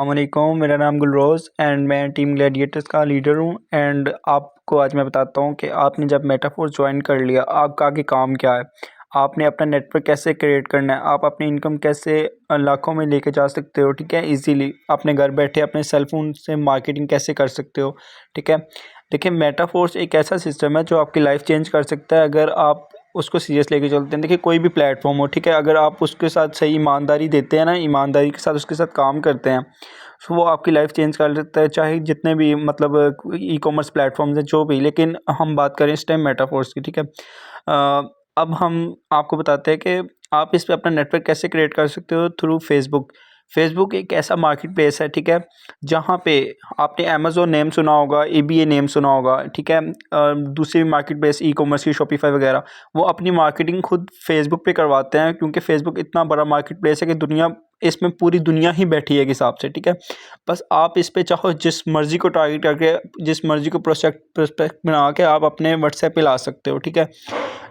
अस्सलामुअलैकुम, मेरा नाम गुलरोज़ एंड मैं टीम ग्लैडिएटर्स का लीडर हूँ। एंड आपको आज मैं बताता हूँ कि आपने जब मेटाफोर्स ज्वाइन कर लिया, आपका आगे काम क्या है, आपने अपना नेटवर्क कैसे क्रिएट करना है, आप अपनी इनकम कैसे लाखों में लेके जा सकते हो, ठीक है। इजीली अपने घर बैठे अपने सेल फोन से मार्केटिंग कैसे कर सकते हो, ठीक है। देखिए, मेटाफोर्स एक ऐसा सिस्टम है जो आपकी लाइफ चेंज कर सकता है अगर आप उसको सीरियस लेके चलते हैं। देखिए, कोई भी प्लेटफॉर्म हो, ठीक है, अगर आप उसके साथ सही ईमानदारी देते हैं ना, ईमानदारी के साथ उसके साथ काम करते हैं, तो वो आपकी लाइफ चेंज कर सकता है, चाहे जितने भी मतलब ई कॉमर्स प्लेटफॉर्म्स हैं, जो भी। लेकिन हम बात करें इस टाइम मेटाफोर्स की, ठीक है। अब हम आपको बताते हैं कि आप इस पे अपना नेटवर्क कैसे क्रिएट कर सकते हो थ्रू फेसबुक। फेसबुक एक ऐसा मार्केट प्लेस है, ठीक है, जहाँ पे आपने अमेज़न नेम सुना होगा, ईबीए नेम सुना होगा, ठीक है। दूसरी मार्केट प्लेस ई कॉमर्स की शॉपिफाई वगैरह, वो अपनी मार्केटिंग खुद फेसबुक पे करवाते हैं, क्योंकि फेसबुक इतना बड़ा मार्केट प्लेस है कि दुनिया इसमें पूरी दुनिया ही बैठी है एक हिसाब से, ठीक है। बस आप इस पे चाहो जिस मर्ज़ी को टारगेट करके, जिस मर्ज़ी को प्रोस्पेक्ट बना के आप अपने व्हाट्सएप पे ला सकते हो, ठीक है।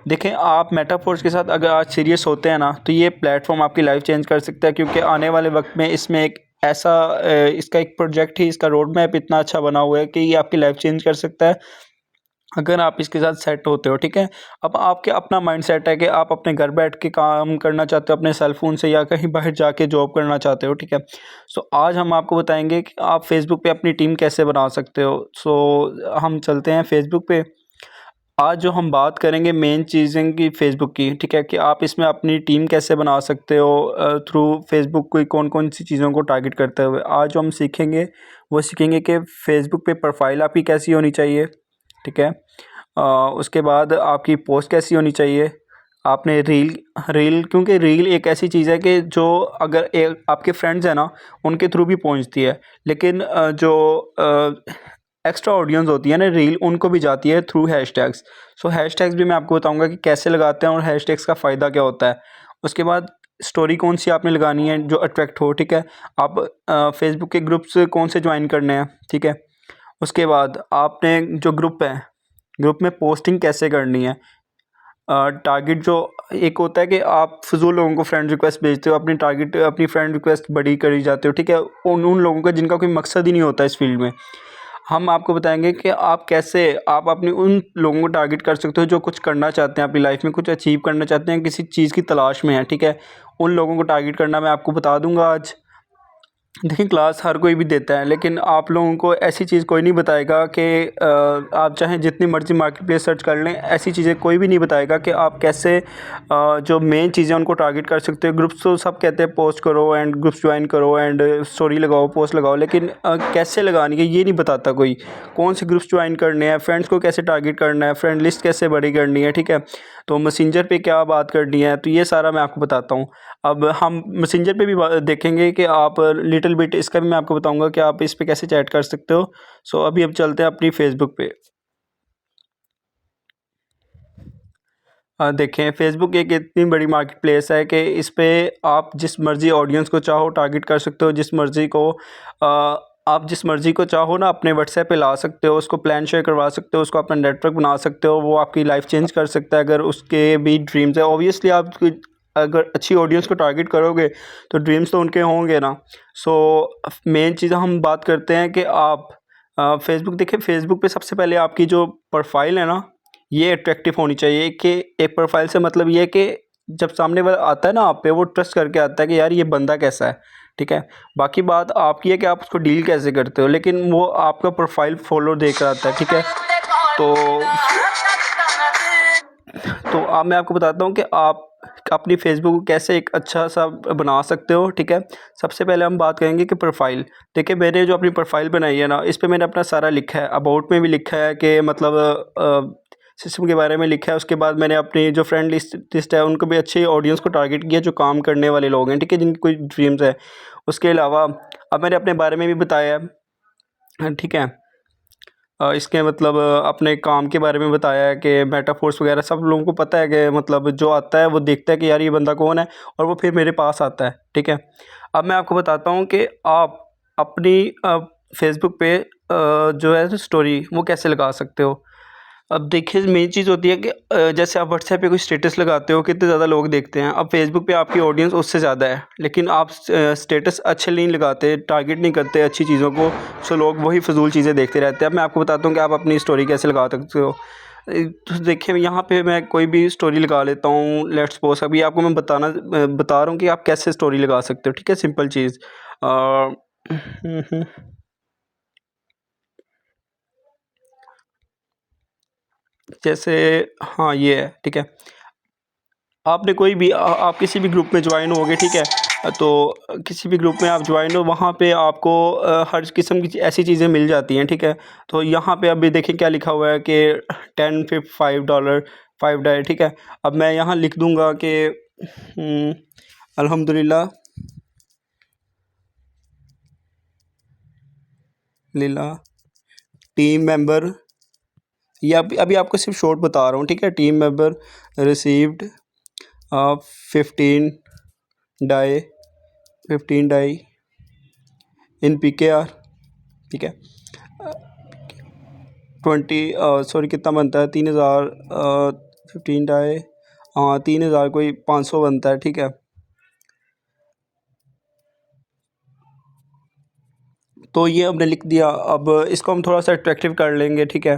देखें, आप मेटाफोर्स के साथ अगर आज सीरियस होते हैं ना, तो ये प्लेटफॉर्म आपकी लाइफ चेंज कर सकता है, क्योंकि आने वाले वक्त में इसमें एक ऐसा इसका एक प्रोजेक्ट ही, इसका रोड मैप इतना अच्छा बना हुआ है कि ये आपकी लाइफ चेंज कर सकता है अगर आप इसके साथ सेट होते हो, ठीक है। अब आपके अपना माइंड सेट है कि आप अपने घर बैठ के काम करना चाहते हो अपने सेल फ़ोन से, या कहीं बाहर जाके जॉब करना चाहते हो, ठीक है। सो आज हम आपको बताएंगे कि आप फेसबुक पे अपनी टीम कैसे बना सकते हो। सो हम चलते हैं फेसबुक पे। आज जो हम बात करेंगे मेन चीज़ें की फ़ेसबुक की, ठीक है, कि आप इसमें अपनी टीम कैसे बना सकते हो थ्रू फ़ेसबुक को कौन-कौन सी चीज़ों को टारगेट करते हुए। आज जो हम सीखेंगे, वो सीखेंगे कि फ़ेसबुक पे प्रोफ़ाइल आपकी कैसी होनी चाहिए, ठीक है। उसके बाद आपकी पोस्ट कैसी होनी चाहिए। आपने रील रील क्योंकि रील एक ऐसी चीज़ है कि जो अगर आपके फ्रेंड्स हैं ना, उनके थ्रू भी पहुंचती है, लेकिन जो एक्स्ट्रा ऑडियंस होती है ना रील, उनको भी जाती है थ्रू हैशटैग्स। सो हैशटैग्स भी मैं आपको बताऊंगा कि कैसे लगाते हैं और हैशटैग्स का फ़ायदा क्या होता है। उसके बाद स्टोरी कौन सी आपने लगानी है जो अट्रैक्ट हो, ठीक है। आप फेसबुक के ग्रुप्स कौन से ज्वाइन करने हैं, ठीक है। उसके बाद आपने जो ग्रुप है, ग्रुप में पोस्टिंग कैसे करनी है। टारगेट जो एक होता है कि आप फ़िज़ूल लोगों को फ्रेंड रिक्वेस्ट भेजते हो, अपनी फ्रेंड रिक्वेस्ट बड़ी करी जाते हो, ठीक है, उन उन लोगों का जिनका कोई मकसद ही नहीं होता इस फील्ड में। हम आपको बताएंगे कि आप कैसे आप अपने उन लोगों को टारगेट कर सकते हो जो कुछ करना चाहते हैं अपनी लाइफ में, कुछ अचीव करना चाहते हैं, किसी चीज़ की तलाश में है, ठीक है। उन लोगों को टारगेट करना मैं आपको बता दूंगा आज। देखिए, क्लास हर कोई भी देता है, लेकिन आप लोगों को ऐसी चीज़ कोई नहीं बताएगा कि आप चाहें जितनी मर्ज़ी मार्केट प्लेस सर्च कर लें, ऐसी चीज़ें कोई भी नहीं बताएगा कि आप कैसे जो मेन चीज़ें उनको टारगेट कर सकते हो। ग्रुप्स तो सब कहते हैं पोस्ट करो एंड ग्रुप्स ज्वाइन करो एंड स्टोरी लगाओ, पोस्ट लगाओ, लेकिन कैसे लगानी है ये नहीं बताता कोई। कौन से ग्रुप्स ज्वाइन करने हैं, फ्रेंड्स को कैसे टारगेट करना है, फ्रेंड लिस्ट कैसे बड़ी करनी है, ठीक है। तो मैसेंजर पे क्या बात करनी है, तो ये सारा मैं आपको बताता हूँ। अब हम मैसेंजर पे भी देखेंगे कि आप लिटिल बिट इसका भी मैं आपको बताऊंगा कि आप इस पे कैसे चैट कर सकते हो। सो अभी हम चलते हैं अपनी फेसबुक पे। देखें, फेसबुक एक इतनी बड़ी मार्केट प्लेस है कि इस पे आप जिस मर्ज़ी ऑडियंस को चाहो टारगेट कर सकते हो, जिस मर्ज़ी को आप जिस मर्ज़ी को चाहो ना अपने व्हाट्सएप पे ला सकते हो, उसको प्लान शेयर करवा सकते हो, उसको अपना नेटवर्क बना सकते हो, वो आपकी लाइफ चेंज कर सकता है अगर उसके भी ड्रीम्स है। ऑब्वियसली आप अगर अच्छी ऑडियंस को टारगेट करोगे तो ड्रीम्स तो उनके होंगे ना। सो मेन चीज़ हम बात करते हैं कि आप फेसबुक देखिए, फेसबुक पे सबसे पहले आपकी जो प्रोफाइल है ना, ये अट्रैक्टिव होनी चाहिए। कि एक प्रोफाइल से मतलब ये है कि जब सामने वाला आता है ना आप पे, वो ट्रस्ट करके आता है कि यार ये बंदा कैसा है, ठीक है। बाकी बात आपकी है कि आप उसको डील कैसे करते हो, लेकिन वो आपका प्रोफाइल फॉलो देकर आता है, ठीक है। तो अब मैं आपको बताता हूँ कि आप अपनी फेसबुक को कैसे एक अच्छा सा बना सकते हो, ठीक है। सबसे पहले हम बात करेंगे कि प्रोफाइल। देखिए, मैंने जो अपनी प्रोफाइल बनाई है ना, इस पे मैंने अपना सारा लिखा है, अबाउट में भी लिखा है कि मतलब सिस्टम के बारे में लिखा है। उसके बाद मैंने अपनी जो फ्रेंड लिस्ट है उनको भी अच्छे ऑडियंस को टारगेट किया जो काम करने वाले लोग हैं, ठीक है, जिनकी कोई ड्रीम्स है। उसके अलावा अब मैंने अपने बारे में भी बताया है, ठीक है। इसके मतलब अपने काम के बारे में बताया है कि मेटाफोर्स वगैरह सब लोगों को पता है कि मतलब जो आता है वो देखता है कि यार ये बंदा कौन है, और वो फिर मेरे पास आता है, ठीक है। अब मैं आपको बताता हूँ कि आप अपनी फेसबुक पे जो है स्टोरी वो कैसे लगा सकते हो। अब देखिए मेन चीज़ होती है कि जैसे आप व्हाट्सएप पे कोई स्टेटस लगाते हो कितने ज़्यादा लोग देखते हैं। अब फेसबुक पे आपकी ऑडियंस उससे ज़्यादा है, लेकिन आप स्टेटस अच्छे नहीं लगाते, टारगेट नहीं करते अच्छी चीज़ों को, सो लोग वही फ़िज़ूल चीज़ें देखते रहते हैं। अब मैं आपको बताता हूँ कि आप अपनी स्टोरी कैसे लगा सकते हो। तो देखिए यहाँ पे मैं कोई भी स्टोरी लगा लेता हूँ, लेट्स सपोज़ अभी आपको मैं बता रहा हूँ कि आप कैसे स्टोरी लगा सकते हो, ठीक है? सिंपल चीज़। हुँ, हुँ। जैसे हाँ, ये है, ठीक है? आपने कोई भी आप किसी भी ग्रुप में ज्वाइन होगे, ठीक है? तो किसी भी ग्रुप में आप ज्वाइन हो, वहाँ पे आपको हर किस्म की ऐसी चीज़ें मिल जाती हैं, ठीक है? तो यहाँ पे अभी देखिए क्या लिखा हुआ है कि 10 फिर $5 $5, ठीक है? अब मैं यहाँ लिख दूँगा कि हुँ, अल्हम्दुलिल्लाह लिल्लाह टीम मेंबर, ये अभी आपको सिर्फ़ शॉर्ट बता रहा हूँ, ठीक है? Team member received 15 die 15 die in PKR, ठीक है? 20 सॉरी कितना बनता है 3000 15 डाई, हाँ 3000 कोई 500 बनता है, ठीक है? तो ये हमने लिख दिया। अब इसको हम थोड़ा सा अट्रैक्टिव कर लेंगे, ठीक है?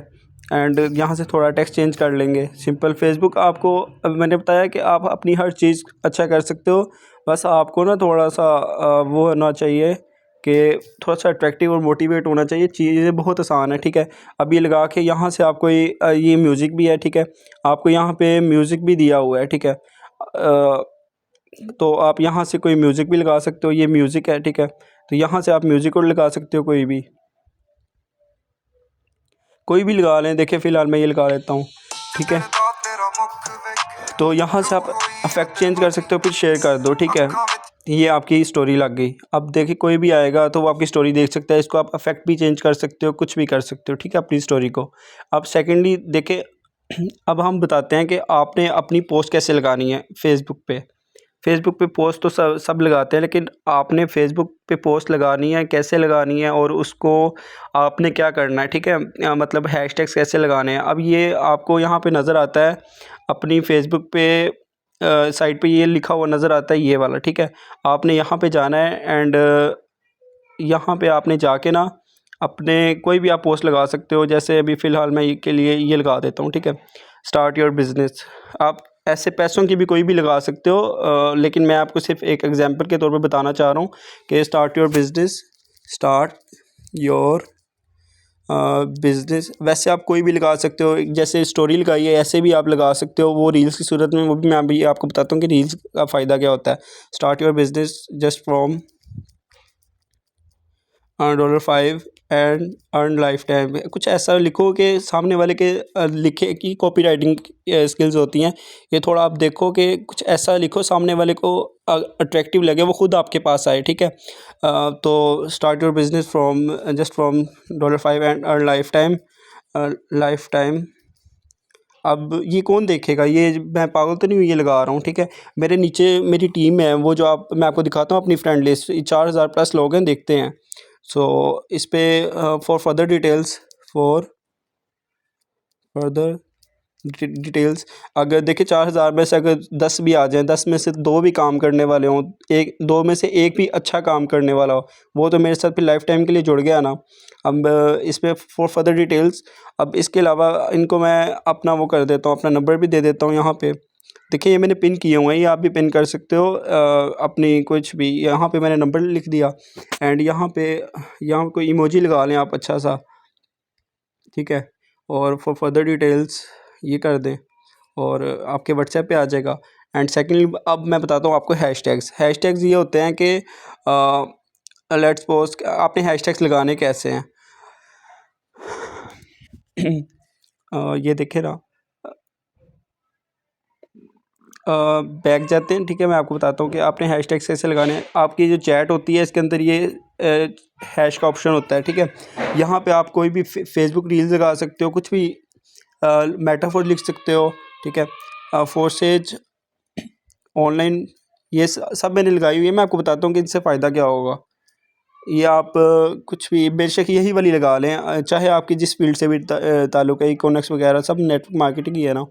एंड यहाँ से थोड़ा टेक्स्ट चेंज कर लेंगे। सिंपल फेसबुक आपको, अब मैंने बताया कि आप अपनी हर चीज़ अच्छा कर सकते हो, बस आपको ना थोड़ा सा वो होना चाहिए कि थोड़ा सा अट्रैक्टिव और मोटिवेट होना चाहिए। चीज़ें बहुत आसान है, ठीक है? अब ये लगा के यहाँ से आप कोई ये म्यूज़िक भी है, ठीक है? आपको यहाँ पे म्यूज़िक भी दिया हुआ है, ठीक है? तो आप यहाँ से कोई म्यूज़िक भी लगा सकते हो, ये म्यूज़िक है, ठीक है? तो यहाँ से आप म्यूज़िक और लगा सकते हो, कोई भी लगा लें। देखिए फ़िलहाल मैं ये लगा लेता हूँ, ठीक है? तो यहाँ से आप इफ़ेक्ट चेंज कर सकते हो, फिर शेयर कर दो, ठीक है? ये आपकी स्टोरी लग गई। अब देखिए कोई भी आएगा तो वो आपकी स्टोरी देख सकता है, इसको आप इफ़ेक्ट भी चेंज कर सकते हो, कुछ भी कर सकते हो, ठीक है? अपनी स्टोरी को। अब सेकंडली देखिए अब हम बताते हैं कि आपने अपनी पोस्ट कैसे लगानी है फ़ेसबुक पे। फ़ेसबुक पे पोस्ट तो सब लगाते हैं, लेकिन आपने फ़ेसबुक पे पोस्ट लगानी है, कैसे लगानी है और उसको आपने क्या करना है, ठीक है? मतलब हैशटैग्स कैसे लगाने हैं। अब ये आपको यहाँ पे नज़र आता है अपनी फ़ेसबुक पे साइट पे ये लिखा हुआ नज़र आता है, ये वाला, ठीक है? आपने यहाँ पे जाना है एंड यहाँ पे आपने जाके ना अपने कोई भी आप पोस्ट लगा सकते हो। जैसे अभी फ़िलहाल मैं के लिए ये लगा देता हूँ, ठीक है? Start your business. आप ऐसे पैसों की भी कोई भी लगा सकते हो, लेकिन मैं आपको सिर्फ एक एग्जांपल के तौर पे बताना चाह रहा हूँ कि स्टार्ट योर बिज़नेस। वैसे आप कोई भी लगा सकते हो, जैसे स्टोरी लगाई है ऐसे भी आप लगा सकते हो, वो रील्स की सूरत में। वो भी मैं अभी आपको बताता हूँ कि रील्स का फ़ायदा क्या होता है। Start your business just from $5 and earn life time. कुछ ऐसा लिखो कि सामने वाले के लिखे की कॉपी राइटिंग स्किल्स होती हैं, ये थोड़ा आप देखो कि कुछ ऐसा लिखो सामने वाले को अट्रैक्टिव लगे, वो खुद आपके पास आए, ठीक है? तो start your business from just from $5 and earn life time. अब ये कौन देखेगा, ये मैं पागल तो नहीं हूँ ये लगा रहा हूँ, ठीक है? मेरे नीचे मेरी टीम है, वो जो मैं आपको दिखाता हूँ अपनी फ्रेंड लिस्ट, 4000 प्लस लोग हैं, देखते हैं। सो इस पे for further details for further details अगर देखिए 4000 में से अगर 10 भी आ जाएँ, 10 में से 2 भी काम करने वाले हों, एक 2 में से एक भी अच्छा काम करने वाला हो, वो तो मेरे साथ फिर लाइफ टाइम के लिए जुड़ गया ना। अब इसमें फॉर फर्दर डिटेल्स, अब इसके अलावा इनको मैं अपना वो कर देता हूँ, अपना नंबर भी दे देता हूँ यहाँ पे। देखिए ये मैंने पिन किए हुए हैं, ये आप भी पिन कर सकते हो अपनी कुछ भी। यहाँ पे मैंने नंबर लिख दिया एंड यहाँ कोई इमोजी लगा लें आप अच्छा सा, ठीक है? और फॉर फर्दर डिटेल्स ये कर दें और आपके व्हाट्सएप पे आ जाएगा। एंड सेकेंडली अब मैं बताता हूँ आपको हैशटैग्स ये होते हैं कि लेट्स सपोज आपने हैशटैग्स लगाने कैसे हैं। ये देखिए ना, बैक जाते हैं, ठीक है? मैं आपको बताता हूँ कि आपने हैशटैग्स कैसे लगाने हैं। आपकी जो चैट होती है इसके अंदर ये हैश का ऑप्शन होता है, ठीक है? यहाँ पे आप कोई भी फेसबुक रील्स लगा सकते हो, कुछ भी मेटाफोर लिख सकते हो, ठीक है? फोर्सेज ऑनलाइन, ये सब मैंने लगाई हुई है। मैं आपको बताता हूँ कि इससे फ़ायदा क्या होगा। या आप कुछ भी बेशक यही वाली लगा लें, चाहे आपकी जिस फील्ड से भी ताल्लुक़ है, इकोनॉमिक्स वगैरह सब नेटवर्क मार्केटिंग ही है ना।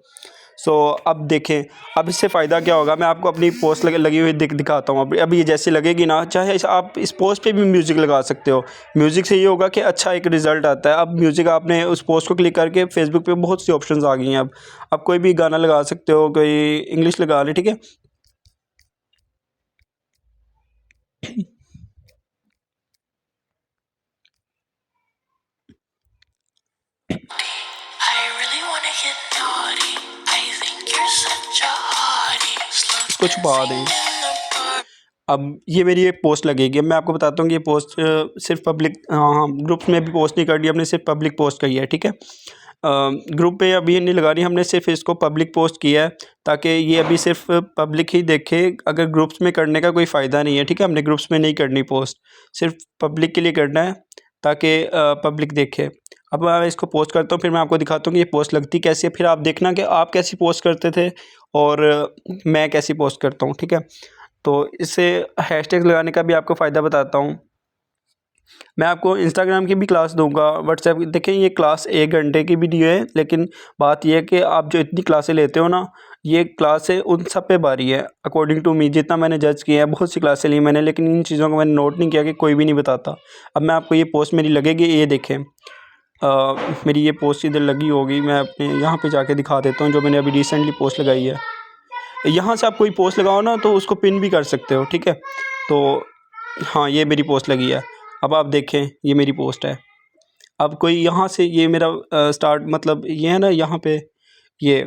सो अब देखें, अब इससे फ़ायदा क्या होगा, मैं आपको अपनी पोस्ट लगी हुई दिखाता हूँ। अब ये जैसे लगेगी ना, चाहे आप इस पोस्ट पे भी म्यूज़िक लगा सकते हो। म्यूज़िक से ये होगा कि अच्छा एक रिज़ल्ट आता है। अब म्यूज़िक आपने उस पोस्ट को क्लिक करके फेसबुक पे बहुत सी ऑप्शंस आ गई हैं। अब कोई भी गाना लगा सकते हो, कोई इंग्लिश लगा लें, ठीक है। इसको छुपा दें। अब ये मेरी एक पोस्ट लगेगी। अब मैं आपको बताता हूँ कि ये पोस्ट सिर्फ पब्लिक, हाँ, ग्रुप में भी पोस्ट नहीं करनी, हमने सिर्फ पब्लिक पोस्ट की है, ठीक है। ग्रुप पे अभी नहीं लगानी, हमने सिर्फ इसको पब्लिक पोस्ट किया है ताकि ये अभी सिर्फ पब्लिक ही देखे। अगर ग्रुप्स में करने का कोई फ़ायदा नहीं है, ठीक है। हमने ग्रुप्स में नहीं करनी पोस्ट, सिर्फ पब्लिक के लिए करना है ताकि पब्लिक देखे। अब मैं इसको पोस्ट करता हूँ, फिर मैं आपको दिखाता हूँ कि ये पोस्ट लगती कैसी है, फिर आप देखना कि आप कैसी पोस्ट करते थे और मैं कैसी पोस्ट करता हूँ, ठीक है। तो इससे हैशटैग लगाने का भी आपको फ़ायदा बताता हूँ। मैं आपको इंस्टाग्राम की भी क्लास दूंगा, व्हाट्सएप की। देखें, ये क्लास 1 घंटे की वीडियो है, लेकिन बात यह है कि आप जो इतनी क्लासें लेते हो ना, ये क्लासें उन सब पे भारी है। अकॉर्डिंग टू मी, जितना मैंने जज किया है, बहुत सी क्लासें ली मैंने, लेकिन इन चीज़ों को मैंने नोट नहीं किया कि कोई भी नहीं बताता। अब मैं आपको ये पोस्ट मेरी लगेगी, ये देखें। मेरी ये पोस्ट इधर लगी होगी, मैं अपने यहाँ पे जाके दिखा देता हूँ जो मैंने अभी रिसेंटली पोस्ट लगाई है। यहाँ से आप कोई पोस्ट लगाओ ना तो उसको पिन भी कर सकते हो, ठीक है। तो हाँ, ये मेरी पोस्ट लगी है। अब आप देखें, ये मेरी पोस्ट है। अब कोई यहाँ से, ये मेरा स्टार्ट, मतलब ये है ना, यहाँ पे ये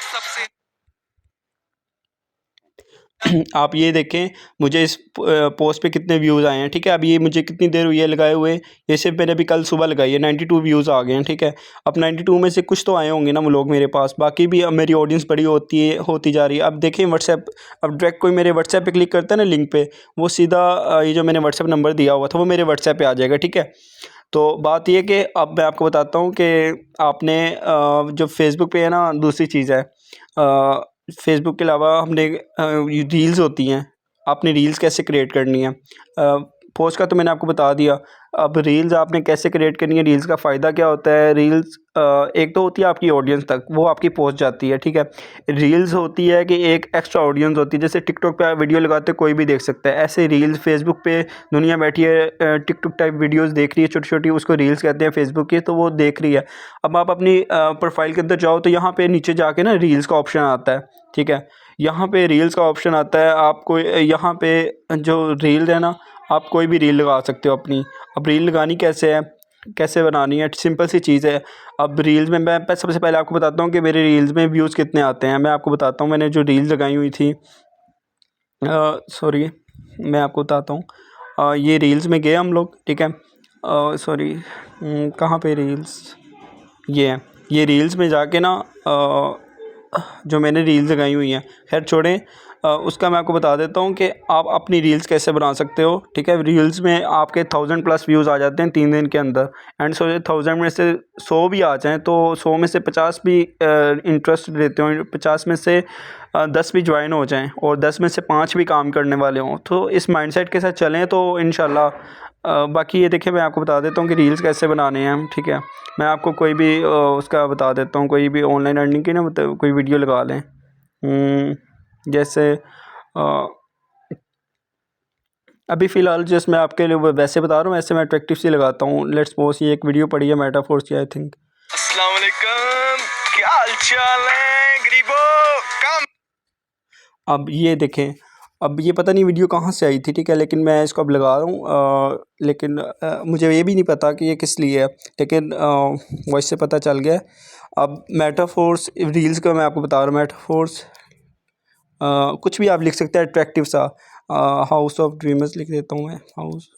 सबसे आप ये देखें मुझे इस पोस्ट पे कितने व्यूज़ आए हैं, ठीक है। अब ये मुझे कितनी देर हुई है लगाए हुए, ये सिर्फ मैंने अभी कल सुबह लगाई है। 92 व्यूज़ आ गए हैं, ठीक है। अब 92 में से कुछ तो आए होंगे ना वो लोग मेरे पास, बाकी भी अब मेरी ऑडियंस बड़ी होती जा रही है। अब देखें व्हाट्सएप, अब डायरेक्ट कोई मेरे व्हाट्सएप पे क्लिक करता है ना लिंक पे, वो सीधा ये जो मैंने व्हाट्सएप नंबर दिया हुआ था वो मेरे व्हाट्सएप पे आ जाएगा, ठीक है। तो बात ये कि अब मैं आपको बताता हूँ कि आपने जो फेसबुक पे है ना, दूसरी चीज़ है, फेसबुक के अलावा हमने ये रील्स होती हैं, आपने रील्स कैसे क्रिएट करनी है। पोस्ट का तो मैंने आपको बता दिया। अब रील्स आपने कैसे क्रिएट करनी है, रील्स का फ़ायदा क्या होता है। रील्स एक तो होती है आपकी ऑडियंस तक, वो आपकी पहुंच जाती है, ठीक है। रील्स होती है कि एक एक्स्ट्रा ऑडियंस होती है, जैसे टिकटॉक पे आप वीडियो लगाते हो कोई भी देख सकता है, ऐसे रील्स फेसबुक पे दुनिया बैठी है, टिकटॉक टाइप वीडियोस देख रही है छोटी छोटी, उसको रील्स कहते हैं फेसबुक की, तो वो देख रही है। अब आप अपनी प्रोफाइल के अंदर जाओ तो यहाँ पे नीचे जाके ना रील्स का ऑप्शन आता है, ठीक है। यहाँ पे रील्स का ऑप्शन आता है, आपको यहाँ पे जो रील है ना, आप कोई भी रील लगा सकते हो अपनी। अब रील लगानी कैसे है, कैसे बनानी है, सिंपल सी चीज़ है। अब रील्स में मैं सबसे पहले आपको बताता हूँ कि मेरे रील्स में व्यूज़ कितने आते हैं। मैं आपको बताता हूँ, मैंने जो रील्स लगाई हुई थी, सॉरी, मैं आपको बताता हूँ। ये रील्स में गए हम लोग, ठीक है। सॉरी, कहाँ पे रील्स, ये है। ये रील्स में जाके ना जो मैंने रील्स लगाई हुई हैं, खैर छोड़ें, उसका मैं आपको बता देता हूँ कि आप अपनी रील्स कैसे बना सकते हो, ठीक है। रील्स में आपके 1000+ व्यूज़ आ जाते हैं 3 दिन के अंदर। एंड 1000 में से 100 भी आ जाएँ तो 100 में से 50 भी इंटरेस्ट देते हों, 50 में से 10 भी ज्वाइन हो जाएँ और 10 में से 5 भी काम करने वाले हों, तो इस माइंडसेट के साथ चलें तो इंशाल्लाह। बाकी ये देखिए, मैं आपको बता देता हूँ कि रील्स कैसे बनाने हैं, ठीक है। मैं आपको कोई भी उसका बता देता हूँ, कोई भी ऑनलाइन अर्निंग की ना, मतलब कोई वीडियो लगा लें। जैसे अभी फ़िलहाल जस्ट मैं आपके लिए वैसे बता रहा हूँ, वैसे मैं अट्रैक्टिव सी लगाता हूँ। लेट्स सपोज ये एक वीडियो पड़ी है मेटाफोर्स की, आई थिंक। अस्सलाम वालेकुम, क्या हाल चाल है गरीबो, काम। अब ये देखें, अब ये पता नहीं वीडियो कहाँ से आई थी, ठीक है, लेकिन मैं इसको अब लगा रहा हूँ। लेकिन मुझे ये भी नहीं पता कि ये किस लिए है, लेकिन वॉइस से पता चल गया है। अब मेटाफोर्स रील्स का मैं आपको बता रहा हूँ। मेटाफोर्स कुछ भी आप लिख सकते हैं अट्रैक्टिव सा। हाउस ऑफ ड्रीमर्स लिख देता हूँ मैं, हाउस।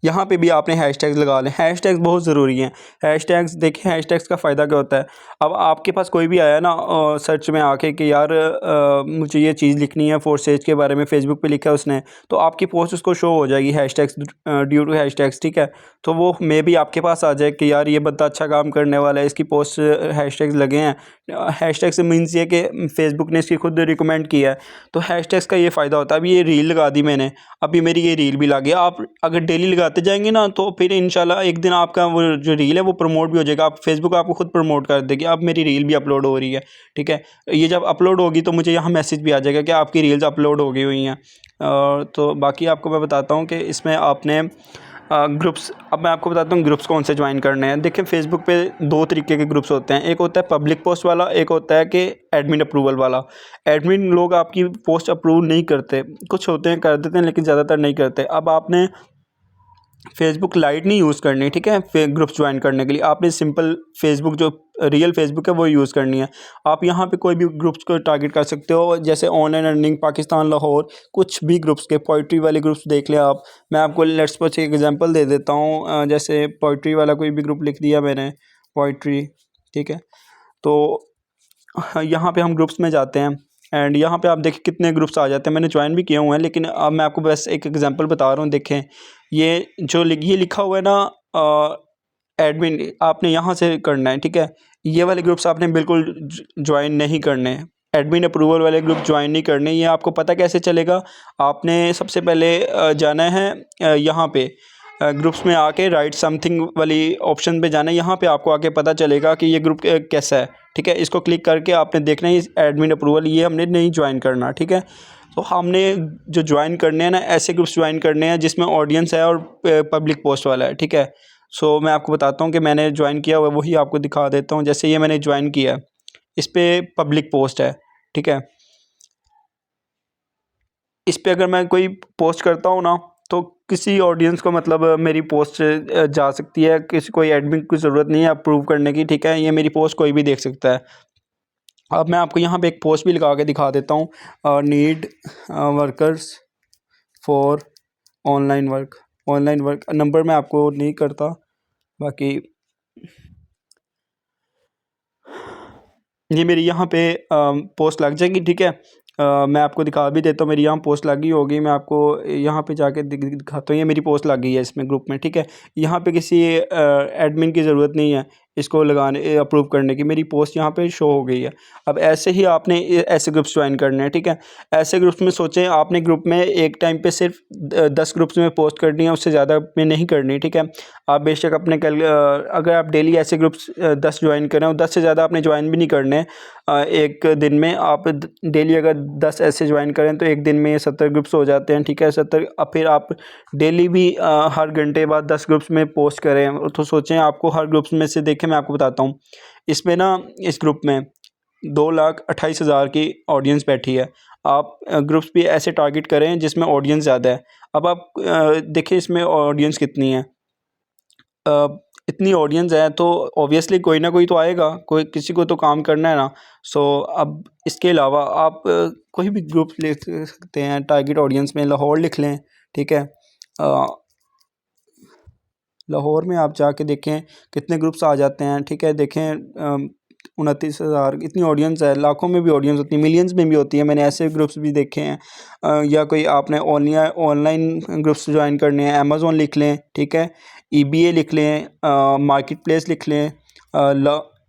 यहाँ पे भी आपने हैशटैग्स लगा लें। हैशटैग्स बहुत ज़रूरी हैं। हैशटैग्स देखिए, हैशटैग्स का फ़ायदा क्या होता है, अब आपके पास कोई भी आया ना सर्च में आके कि यार मुझे ये चीज़ लिखनी है फोर्सेज के बारे में, फेसबुक पे लिखा है उसने, तो आपकी पोस्ट उसको शो हो जाएगी हैशटैग्स ड्यू टू हैशटैग्स, ठीक है। तो वो मे भी आपके पास आ जाए कि यार ये बंदा अच्छा काम करने वाला है, इसकी पोस्ट हैशटैग्स लगे हैं। हैशटैग से मीन्स ये कि फेसबुक ने इसकी खुद रिकमेंड किया है, तो हैशटैग्स का ये फ़ायदा होता है। अब ये रील लगा दी मैंने, अभी मेरी ये रील भी लगी। आप अगर डेली लगाते जाएंगे ना तो फिर इंशाल्लाह एक दिन आपका वो जो रील है वो प्रमोट भी हो जाएगा। आप फेसबुक आपको खुद प्रमोट कर देगी, अब मेरी रील भी अपलोड हो रही है, ठीक है। ये जब अपलोड होगी तो मुझे यहाँ मैसेज भी आ जाएगा कि आपकी रील्स अपलोड हो गई हुई हैं। तो बाकी आपको मैं बताता हूँ कि इसमें आपने ग्रुप्स, अब मैं आपको बताता हूँ ग्रुप्स कौन से ज्वाइन करने हैं। देखिए फेसबुक पे दो तरीके के ग्रुप्स होते हैं, एक होता है पब्लिक पोस्ट वाला, एक होता है कि एडमिन अप्रूवल वाला। एडमिन लोग आपकी पोस्ट अप्रूव नहीं करते, कुछ होते हैं कर देते हैं लेकिन ज़्यादातर नहीं करते। अब आपने फेसबुक लाइट नहीं यूज़ करनी, ठीक है। ग्रुप्स ज्वाइन करने के लिए आपने सिंपल फेसबुक जो रियल फेसबुक है वो यूज़ करनी है। आप यहाँ पे कोई भी ग्रुप्स को टारगेट कर सकते हो, जैसे ऑनलाइन अर्निंग पाकिस्तान लाहौर, कुछ भी ग्रुप्स के पोइट्री वाले ग्रुप्स देख लें आप। मैं आपको लेट्स सपोज एक एग्जांपल दे देता हूँ, जैसे पोइट्री वाला कोई भी ग्रुप लिख दिया मैंने, पोइट्री, ठीक है। तो यहाँ पे हम ग्रुप्स में जाते हैं एंड यहाँ पे आप देखिए कितने ग्रुप्स आ जाते हैं। मैंने ज्वाइन भी किए हुए हैं, लेकिन अब मैं आपको बस एक एग्जांपल बता रहा हूँ। देखें ये जो ये लिखा हुआ है ना एडमिन, आपने यहाँ से करना है, ठीक है। ये वाले ग्रुप्स आपने बिल्कुल ज्वाइन नहीं करने, एडमिन अप्रूवल वाले ग्रुप ज्वाइन नहीं करने। ये आपको पता कैसे चलेगा, आपने सबसे पहले जाना है यहाँ पे ग्रुप्स में आके राइट समथिंग वाली ऑप्शन पे जाना है। यहाँ पे आपको आके पता चलेगा कि ये ग्रुप कैसा है, ठीक है। इसको क्लिक करके आपने देखना है एडमिन अप्रूवल, ये हमने नहीं ज्वाइन करना, ठीक है। तो हमने जो ज्वाइन करने हैं ना, ऐसे ग्रुप्स ज्वाइन करने हैं जिसमें ऑडियंस है और पब्लिक पोस्ट वाला है, ठीक है। सो मैं आपको बताता हूँ कि मैंने ज्वाइन किया हुआ है, वही आपको दिखा देता हूँ। जैसे ये मैंने ज्वाइन किया है, इस पर पब्लिक पोस्ट है, ठीक है। इस पे अगर मैं कोई पोस्ट करता हूँ ना तो किसी ऑडियंस को मतलब मेरी पोस्ट जा सकती है, किसी कोई एडमिन की ज़रूरत नहीं है अप्रूव करने की, ठीक है। ये मेरी पोस्ट कोई भी देख सकता है। अब मैं आपको यहाँ पे एक पोस्ट भी लगा के दिखा देता हूँ, need workers for online work. Number मैं आपको नहीं करता, बाकी ये मेरी यहाँ पे पोस्ट लग जाएगी, ठीक है। मैं आपको दिखा भी देता हूँ, मेरी यहाँ पोस्ट लगी होगी। मैं आपको यहाँ पे जाके दिखाता हूँ, ये मेरी पोस्ट लग गई है इसमें ग्रुप में, ठीक है। यहाँ पे किसी एडमिन की ज़रूरत नहीं है इसको लगाने अप्रूव करने की, मेरी पोस्ट यहाँ पे शो हो गई है। अब ऐसे ही आपने ऐसे ग्रुप्स ज्वाइन करने हैं, ठीक है। ऐसे ग्रुप्स में सोचें आपने ग्रुप में एक टाइम पे सिर्फ 10 ग्रुप्स में पोस्ट करनी है, उससे ज़्यादा में नहीं करनी, ठीक है। आप बेशक अपने अगर आप डेली ऐसे ग्रुप्स 10 ज्वाइन करें और 10 से ज़्यादा आपने ज्वाइन भी नहीं करने एक दिन में। आप डेली अगर 10 ऐसे ज्वाइन करें तो एक दिन में 70 ग्रुप्स हो जाते हैं, ठीक है। 70, अब फिर आप डेली भी हर घंटे बाद 10 ग्रुप्स में पोस्ट करें तो सोचें आपको हर ग्रुप्स में से, देखें मैं आपको बताता हूँ, इसमें ना इस ग्रुप में 2,28,000 की ऑडियंस बैठी है। आप ग्रुप्स भी ऐसे टारगेट करें जिसमें ऑडियंस ज़्यादा है। अब आप देखें इसमें ऑडियंस कितनी है, इतनी ऑडियंस है तो ऑब्वियसली कोई ना कोई तो आएगा, कोई किसी को तो काम करना है ना। सो अब इसके अलावा आप कोई भी ग्रुप लिख सकते हैं, टारगेट ऑडियंस में लाहौर लिख लें, ठीक है। लाहौर में आप जाके देखें कितने ग्रुप्स आ जाते हैं, ठीक है। देखें 29,000 इतनी ऑडियंस है, लाखों में भी ऑडियंस होती है, मिलियंस में भी होती है। मैंने ऐसे ग्रुप्स भी देखे हैं। या कोई आपने ऑनलाइन ग्रुप्स ज्वाइन करने हैं, अमेज़ॉन लिख लें, ठीक है। ईबीए लिख लें, मार्केट प्लेस लिख लें,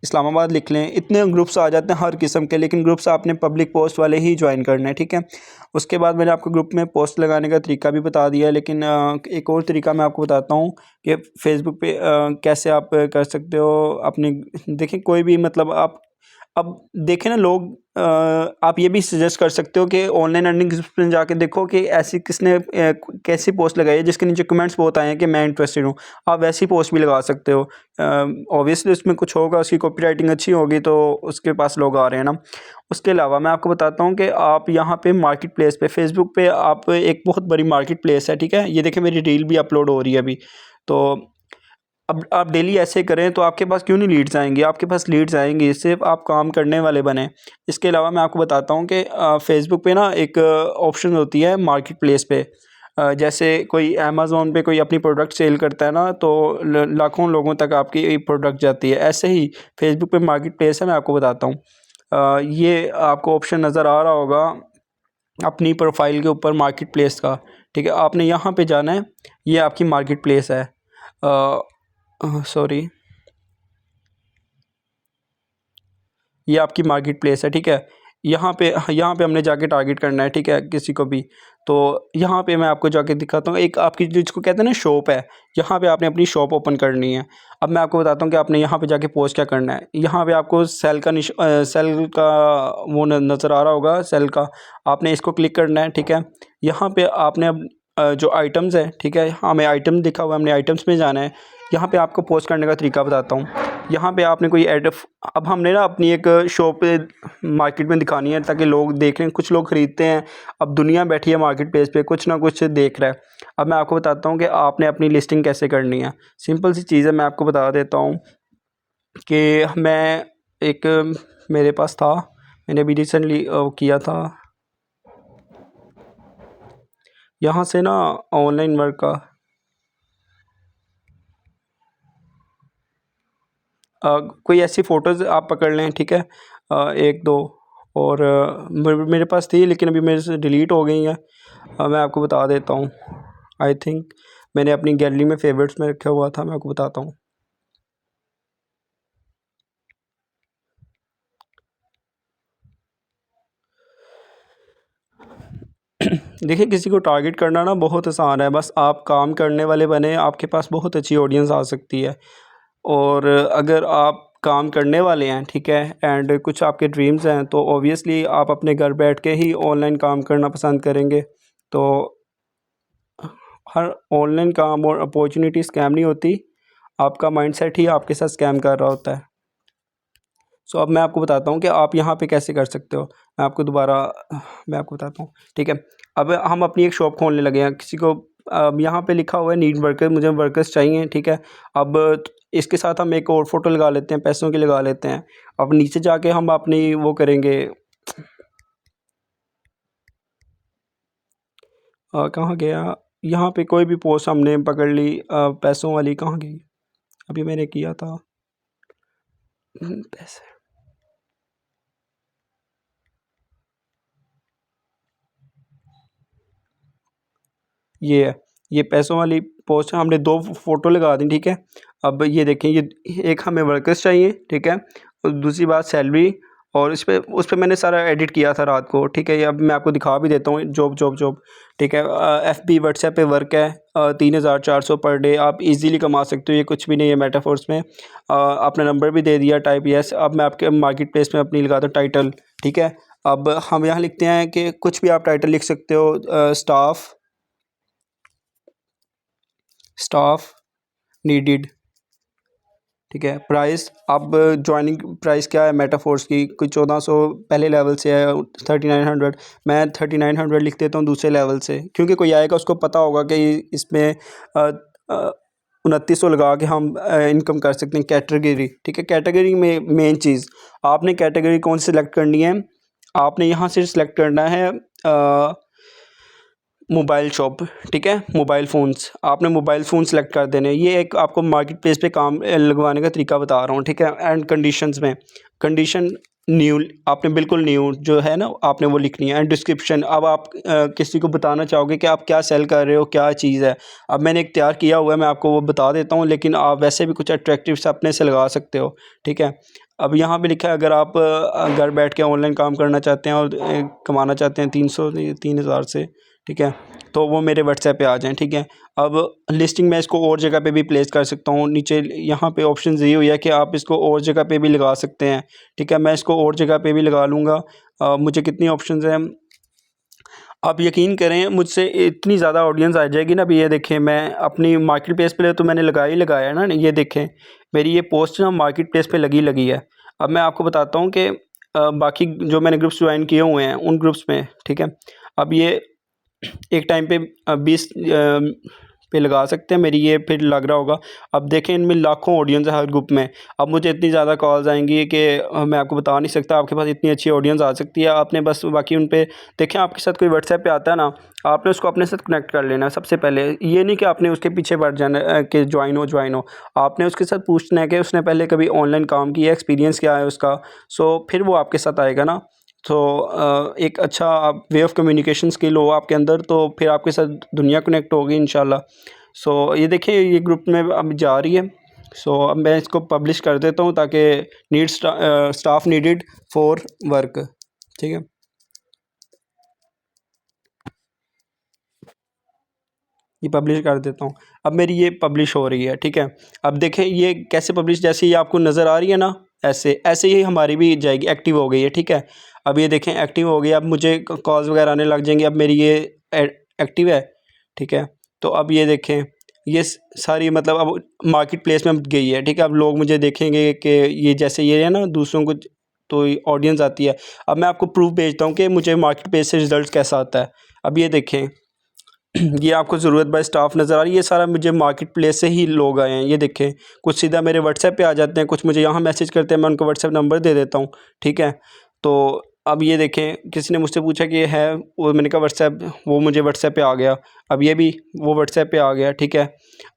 इस्लामाबाद लिख लें, इतने ग्रुप्स आ जाते हैं हर किस्म के। लेकिन ग्रुप्स आपने पब्लिक पोस्ट वाले ही ज्वाइन करने हैं, ठीक है। उसके बाद मैंने आपको ग्रुप में पोस्ट लगाने का तरीका भी बता दिया है, लेकिन एक और तरीका मैं आपको बताता हूँ कि फ़ेसबुक पे कैसे आप कर सकते हो अपनी। देखिए कोई भी मतलब आप अब देखें ना लोग, आप ये भी सजेस्ट कर सकते हो कि ऑनलाइन अर्निंग में जाके देखो कि ऐसी किसने कैसी पोस्ट लगाई है जिसके नीचे कमेंट्स बहुत आए हैं कि मैं इंटरेस्टेड हूँ। आप वैसी पोस्ट भी लगा सकते हो। ऑब्वियसली उसमें कुछ होगा, उसकी कॉपी राइटिंग अच्छी होगी तो उसके पास लोग आ रहे हैं ना। उसके अलावा मैं आपको बताता हूँ कि आप यहाँ पे मार्केट प्लेस पे, फेसबुक पे आप एक बहुत बड़ी मार्केट प्लेस है, ठीक है। ये देखें मेरी रील भी अपलोड हो रही है अभी। तो अब आप डेली ऐसे करें तो आपके पास क्यों नहीं लीड्स आएंगी, आपके पास लीड्स आएंगी, सिर्फ आप काम करने वाले बने। इसके अलावा मैं आपको बताता हूँ कि फेसबुक पे ना एक ऑप्शन होती है मार्केट प्लेस पे, जैसे कोई अमेज़न पे कोई अपनी प्रोडक्ट सेल करता है ना, तो लाखों लोगों तक आपकी प्रोडक्ट जाती है। ऐसे ही फेसबुक पे मार्केट प्लेस है, मैं आपको बताता हूँ। ये आपको ऑप्शन नज़र आ रहा होगा अपनी प्रोफाइल के ऊपर मार्केट प्लेस का, ठीक है। आपने यहाँ पे जाना है, ये आपकी मार्केट प्लेस है। सॉरी, ये आपकी मार्केट प्लेस है, ठीक है। यहाँ पे हमने जाके टारगेट करना है, ठीक है, किसी को भी। तो यहाँ पे मैं आपको जाके दिखाता हूँ, एक आपकी जिसको कहते हैं ना शॉप है, यहाँ पे आपने अपनी शॉप ओपन करनी है। अब मैं आपको बताता हूँ कि आपने यहाँ पे जाके पोस्ट क्या करना है। यहाँ पे आपको सेल का वो नज़र आ रहा होगा, सेल का। आपने इसको क्लिक करना है, ठीक है। यहाँ पे आपने अब जो आइटम्स है, ठीक है, हमें आइटम दिखा हुआ है, हमने आइटम्स में जाना है। यहाँ पे आपको पोस्ट करने का तरीका बताता हूँ। यहाँ पे आपने कोई ऐड, अब हमने ना अपनी एक शॉप मार्केट में दिखानी है ताकि लोग देखें, कुछ लोग ख़रीदते हैं। अब दुनिया बैठी है मार्केट प्लेस पे, कुछ ना कुछ देख रहा है। अब मैं आपको बताता हूँ कि आपने अपनी लिस्टिंग कैसे करनी है। सिंपल सी चीज़ है, मैं आपको बता देता हूँ कि मैं एक मेरे पास था, मैंने अभी रिसेंटली किया था यहाँ से ना ऑनलाइन वर्क का। कोई ऐसी फ़ोटोज़ आप पकड़ लें, ठीक है, एक दो। और मेरे पास थी लेकिन अभी मेरे से डिलीट हो गई हैं। मैं आपको बता देता हूँ। आई थिंक मैंने अपनी गैलरी में फ़ेवरेट्स में रखा हुआ था, मैं आपको बताता हूँ। देखिए, किसी को टारगेट करना ना बहुत आसान है, बस आप काम करने वाले बने, आपके पास बहुत अच्छी ऑडियंस आ सकती है। और अगर आप काम करने वाले हैं, ठीक है, एंड कुछ आपके ड्रीम्स हैं, तो ऑब्वियसली आप अपने घर बैठ के ही ऑनलाइन काम करना पसंद करेंगे। तो हर ऑनलाइन काम और अपॉर्चुनिटी स्कैम नहीं होती, आपका माइंडसेट ही आपके साथ स्कैम कर रहा होता है। सो अब मैं आपको बताता हूँ कि आप यहाँ पे कैसे कर सकते हो। मैं आपको बताता हूँ, ठीक है। अब हम अपनी एक शॉप खोलने लगे हैं, किसी को अब यहाँ पे लिखा हुआ है नीड वर्कर, मुझे वर्कर्स चाहिए, ठीक है। अब इसके साथ हम एक और फ़ोटो लगा लेते हैं, पैसों की लगा लेते हैं। अब नीचे जाके हम अपनी वो करेंगे, कहाँ गया, यहाँ पे कोई भी पोस्ट हमने पकड़ ली, पैसों वाली कहाँ गई, अभी मैंने किया था। पैसे, ये है, ये पैसों वाली पोस्ट है, हमने 2 फ़ोटो लगा दी, ठीक है। अब ये देखें, ये एक हमें वर्कर्स चाहिए, ठीक है, और दूसरी बात सैलरी। और उस पे मैंने सारा एडिट किया था रात को, ठीक है। ये अब मैं आपको दिखा भी देता हूँ, जॉब जॉब जॉब, ठीक है। एफबी व्हाट्सएप पे वर्क है, 3,400 पर डे, आप इजीली कमा सकते हो, ये कुछ भी नहीं है मेटाफोर्स में। अपना नंबर भी दे दिया, टाइप यस। अब मैं आपके मार्केट प्लेस में अपनी लगाता हूँ टाइटल, ठीक है। अब हम यहाँ लिखते हैं कि कुछ भी आप टाइटल लिख सकते हो, स्टाफ नीडिड, ठीक है। प्राइस, अब जॉइनिंग प्राइस क्या है मेटाफोर्स की, कोई 1400 पहले लेवल से है, 3900। मैं 3900 लिख देता हूँ दूसरे लेवल से, क्योंकि कोई आएगा उसको पता होगा कि इसमें 2900 लगा के हम इनकम कर सकते हैं। कैटेगरी, ठीक है, कैटेगरी में मेन चीज़, आपने कैटेगरी कौन सी सेलेक्ट करनी है, आपने यहाँ से सिलेक्ट करना है मोबाइल शॉप, ठीक है, मोबाइल फ़ोन्स, आपने मोबाइल फ़ोन सेलेक्ट कर देने। ये एक आपको मार्केट प्लेस पे काम लगवाने का तरीका बता रहा हूँ, ठीक है। एंड कंडीशंस में, कंडीशन न्यू, आपने बिल्कुल न्यू जो है ना, आपने वो लिखनी है। एंड डिस्क्रिप्शन, अब आप किसी को बताना चाहोगे कि आप क्या सेल कर रहे हो, क्या चीज़ है। अब मैंने एक तैयार किया हुआ है, मैं आपको वो बता देता हूँ, लेकिन आप वैसे भी कुछ अट्रैक्टिव से अपने से लगा सकते हो, ठीक है। अब यहाँ पे लिखा है, अगर आप घर बैठ के ऑनलाइन काम करना चाहते हैं और कमाना चाहते हैं 3,000 से, ठीक है, तो वो मेरे व्हाट्सएप पे आ जाएँ, ठीक है। अब लिस्टिंग मैं इसको और जगह पे भी प्लेस कर सकता हूँ। नीचे यहाँ पे ऑप्शन दी हुई है कि आप इसको और जगह पे भी लगा सकते हैं, ठीक है। मैं इसको और जगह पे भी लगा लूँगा। मुझे कितनी ऑप्शंस हैं, आप यकीन करें, मुझसे इतनी ज़्यादा ऑडियंस आ जाएगी ना। अभी ये देखें, मैं अपनी मार्केट प्लेस पे तो मैंने लगा ही लगाया है ना, ये देखें मेरी ये पोस्ट ना मार्केट प्लेस पे लगी है। अब मैं आपको बताता हूँ कि बाकी जो मैंने ग्रुप्स ज्वाइन किए हुए हैं उन ग्रुप्स में, ठीक है। अब ये एक टाइम पे 20 पे लगा सकते हैं। मेरी ये फिर लग रहा होगा। अब देखें इनमें लाखों ऑडियंस है हर ग्रुप में। अब मुझे इतनी ज़्यादा कॉल्स आएंगी कि मैं आपको बता नहीं सकता। आपके पास इतनी अच्छी ऑडियंस आ सकती है, आपने बस बाकी उन पे देखें। आपके साथ कोई व्हाट्सएप पे आता है ना, आपने उसको अपने साथ कनेक्ट कर लेना है सबसे पहले। ये नहीं कि आपने उसके पीछे बढ़ जाना कि ज्वाइन हो। आपने उसके साथ पूछना है कि उसने पहले कभी ऑनलाइन काम किया, एक्सपीरियंस क्या है उसका। सो फिर वो आपके साथ आएगा ना। तो एक अच्छा आप वे ऑफ़ कम्युनिकेशन स्किल हो आपके अंदर, तो फिर आपके साथ दुनिया कनेक्ट होगी इंशाल्लाह। सो ये देखिए ये ग्रुप में अब जा रही है। सो अब मैं इसको पब्लिश कर देता हूँ ताकि स्टाफ नीडेड फॉर वर्क। ठीक है, ये पब्लिश कर देता हूँ। अब मेरी ये पब्लिश हो रही है। ठीक है, अब देखें ये कैसे पब्लिश, जैसे ये आपको नज़र आ रही है ना, ऐसे ऐसे ही हमारी भी जाएगी, एक्टिव हो गई है। ठीक है, अब ये देखें एक्टिव हो गई। अब मुझे कॉल्स वगैरह आने लग जाएंगी। अब मेरी ये एक्टिव है। ठीक है, तो अब ये देखें ये सारी मतलब अब मार्केट प्लेस में गई है। ठीक है, अब लोग मुझे देखेंगे कि ये जैसे ये है ना दूसरों को, तो ऑडियंस आती है। अब मैं आपको प्रूफ भेजता हूँ कि मुझे मार्केट प्लेस से रिज़ल्ट कैसा आता है। अब ये देखें ये आपको ज़रूरत बाय स्टाफ नज़र आ रही है। ये सारा मुझे मार्केट प्लेस से ही लोग आए हैं। ये देखें कुछ सीधा मेरे व्हाट्सएप पे आ जाते हैं, कुछ मुझे यहाँ मैसेज करते हैं, मैं उनको व्हाट्सएप नंबर दे देता हूँ। ठीक है, तो अब ये देखें किसी ने मुझसे पूछा कि ये है, वो मैंने कहा व्हाट्सएप, वो मुझे व्हाट्सएप पे आ गया। अब ये भी वो व्हाट्सएप पे आ गया। ठीक है,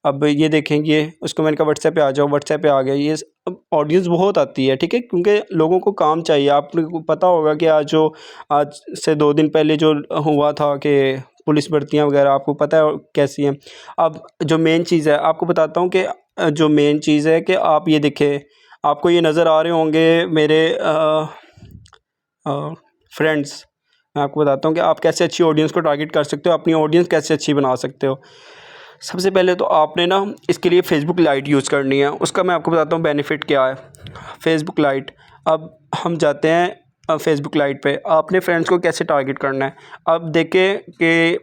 अब ये देखें ये उसको मैंने कहा व्हाट्सएप पे आ जाओ, व्हाट्सएप पे आ गया। ये अब ऑडियंस बहुत आती है। ठीक है, क्योंकि लोगों को काम चाहिए। आपको पता होगा कि आज से 2 दिन पहले जो हुआ था कि पुलिस भर्तियाँ वगैरह आपको पता है कैसी हैं। अब जो मेन चीज़ है आपको बताता हूँ कि जो मेन चीज़ है कि आप ये देखें, आपको ये नज़र आ रहे होंगे मेरे फ्रेंड्स। मैं आपको बताता हूँ कि आप कैसे अच्छी ऑडियंस को टारगेट कर सकते हो, अपनी ऑडियंस कैसे अच्छी बना सकते हो। सबसे पहले तो आपने ना इसके लिए फ़ेसबुक लाइट यूज़ करनी है। उसका मैं आपको बताता हूँ बेनिफिट क्या है। फ़ेसबुक लाइट, अब हम जाते हैं फ़ेसबुक लाइट पे। आपने फ्रेंड्स को कैसे टारगेट करना है। अब देखें कि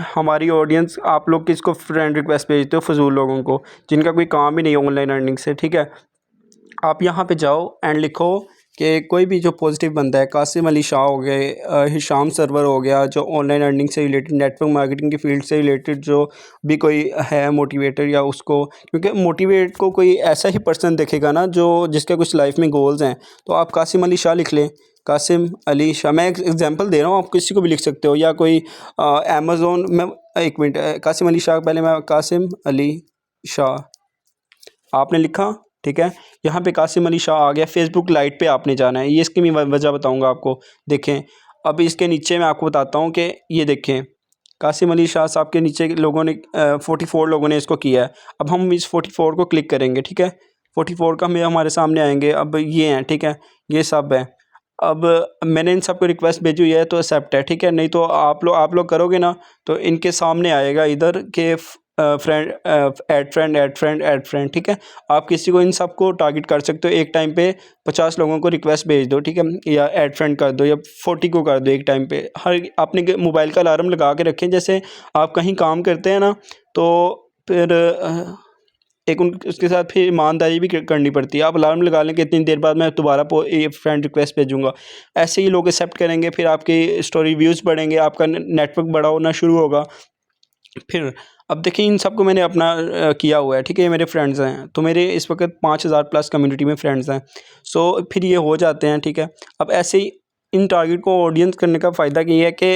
हमारी ऑडियंस, आप लोग किसको फ्रेंड रिक्वेस्ट भेजते हो, फ़ज़ूल लोगों को जिनका कोई काम ही नहीं है ऑनलाइन अर्निंग से। ठीक है, आप यहाँ पे जाओ एंड लिखो कि कोई भी जो पॉजिटिव बंदा है, कासिम अली शाह हो गए, हिशाम सरवर हो गया, जो ऑनलाइन अर्निंग से रिलेटेड, नेटवर्क मार्केटिंग की फील्ड से रिलेटेड जो भी कोई है मोटिवेटर, या उसको, क्योंकि मोटिवेट को कोई ऐसा ही पर्सन देखेगा ना जो जिसके कुछ लाइफ में गोल्स हैं। तो आप कासिम अली शाह लिख लें, कासिम अली शाह। मैं एक एग्जांपल दे रहा हूँ, आप किसी को भी लिख सकते हो, या कोई अमेज़ोन में। एक मिनट, कासिम अली शाह, पहले मैं कासिम अली शाह आपने लिखा। ठीक है, यहाँ पे कासिम अली शाह आ गया। फ़ेसबुक लाइट पे आपने जाना है। ये इसकी मैं वजह बताऊँगा आपको। देखें अब इसके नीचे मैं आपको बताता हूँ कि ये देखें कासिम अली शाह साहब के नीचे लोगों ने 44 लोगों ने इसको किया है। अब हम इस 44 को क्लिक करेंगे। ठीक है, 44 का हमें हमारे सामने आएंगे। अब ये हैं, ठीक है, ये सब हैं। अब मैंने इन सबको रिक्वेस्ट भेजी हुई है तो एक्सेप्ट है। ठीक है, नहीं तो आप लोग करोगे ना तो इनके सामने आएगा इधर के friend, add friend, add friend, add friend. ठीक है, आप किसी को इन सबको टारगेट कर सकते हो। एक टाइम पे 50 लोगों को रिक्वेस्ट भेज दो। ठीक है, या ऐड फ्रेंड कर दो, या 40 को कर दो एक टाइम पे। हर अपने मोबाइल का अलार्म लगा के रखें। जैसे आप कहीं काम करते हैं ना, तो फिर एक उन उसके साथ फिर ईमानदारी भी करनी पड़ती है। आप अलार्म लगा लें कि इतनी देर बाद मैं दोबारा ये फ्रेंड रिक्वेस्ट भेजूँगा। ऐसे ही लोग एक्सेप्ट करेंगे, फिर आपकी स्टोरी व्यूज़ बढ़ेंगे, आपका नेटवर्क बड़ा होना शुरू होगा। फिर अब देखिए इन सबको मैंने अपना किया हुआ है। ठीक है, ये मेरे फ्रेंड्स हैं, तो मेरे इस वक्त 5000 प्लस कम्युनिटी में फ्रेंड्स हैं। सो फिर ये हो जाते हैं। ठीक है, अब ऐसे ही इन टारगेट को ऑडियंस करने का फ़ायदा ये है कि